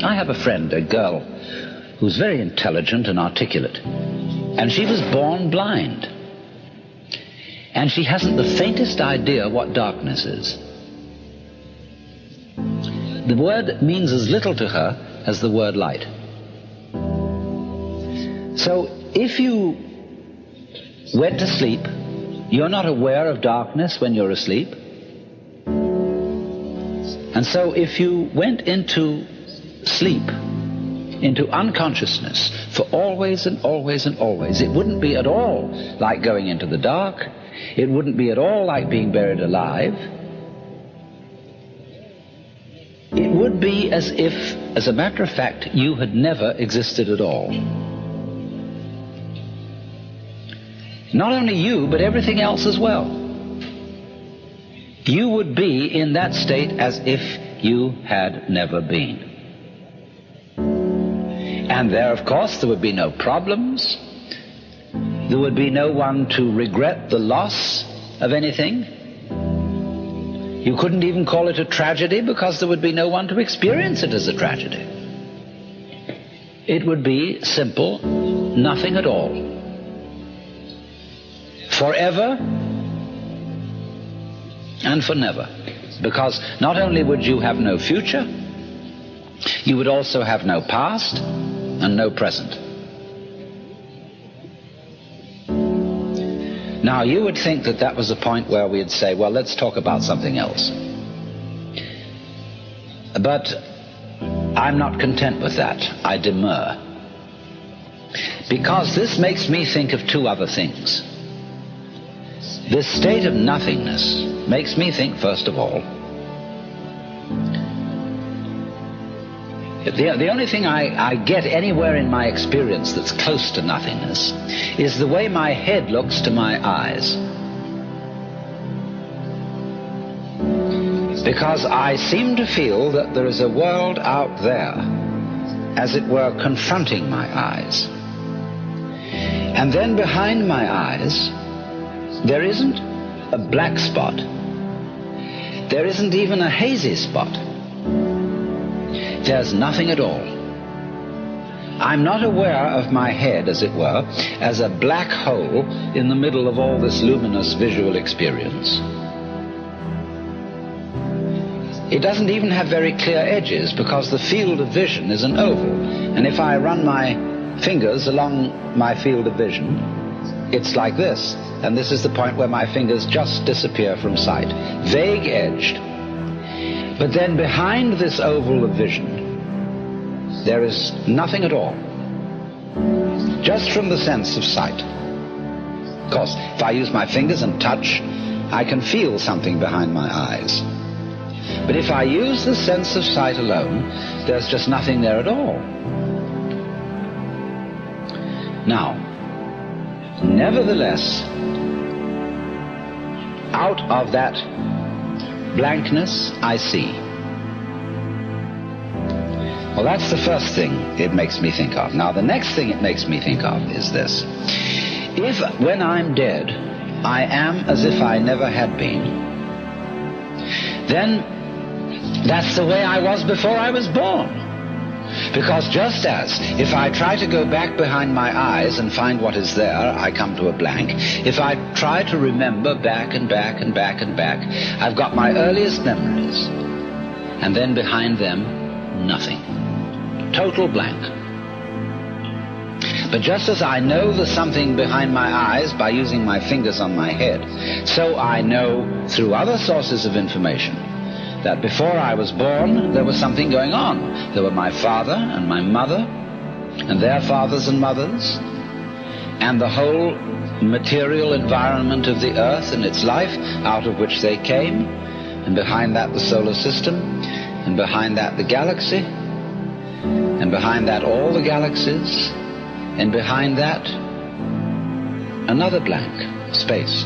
I have a friend, a girl, who's very intelligent and articulate, and she was born blind. And she hasn't the faintest idea what darkness is. The word means as little to her as the word light. So if you went to sleep, you're not aware of darkness when you're asleep. And so if you went into sleep, into unconsciousness for always and always and always, it wouldn't be at all like going into the dark. It wouldn't be at all like being buried alive. It would be as if, as a matter of fact, you had never existed at all. Not only you, but everything else as well. You would be in that state as if you had never been. And there, of course, there would be no problems. There would be no one to regret the loss of anything. You couldn't even call it a tragedy because there would be no one to experience it as a tragedy. It would be simple, nothing at all. Forever and for never. Because not only would you have no future, you would also have no past and no present. Now, you would think that that was the point where we'd say, well, let's talk about something else. But I'm not content with that. I demur. Because this makes me think of two other things. This state of nothingness makes me think, first of all, the only thing I get anywhere in my experience that's close to nothingness is the way my head looks to my eyes. Because I seem to feel that there is a world out there, as it were, confronting my eyes. And then behind my eyes, there isn't a black spot. There isn't even a hazy spot. There's nothing at all. I'm not aware of my head, as it were, as a black hole in the middle of all this luminous visual experience. It doesn't even have very clear edges because the field of vision is an oval. And if I run my fingers along my field of vision, it's like this. And this is the point where my fingers just disappear from sight, vague-edged. But then behind this oval of vision, there is nothing at all, just from the sense of sight. Of course, if I use my fingers and touch, I can feel something behind my eyes. But if I use the sense of sight alone, there's just nothing there at all. Now, nevertheless, out of that blankness, I see. Well, that's the first thing it makes me think of. Now, the next thing it makes me think of is this. If, when I'm dead, I am as if I never had been, then that's the way I was before I was born. Because just as if I try to go back behind my eyes and find what is there, I come to a blank. If I try to remember back and back and back and back, I've got my earliest memories. And then behind them, nothing. Total blank. But just as I know there's something behind my eyes by using my fingers on my head, so I know through other sources of information that before I was born, there was something going on. There were my father and my mother, and their fathers and mothers, and the whole material environment of the earth and its life out of which they came, and behind that the solar system, and behind that the galaxy, and behind that all the galaxies, and behind that another blank, space.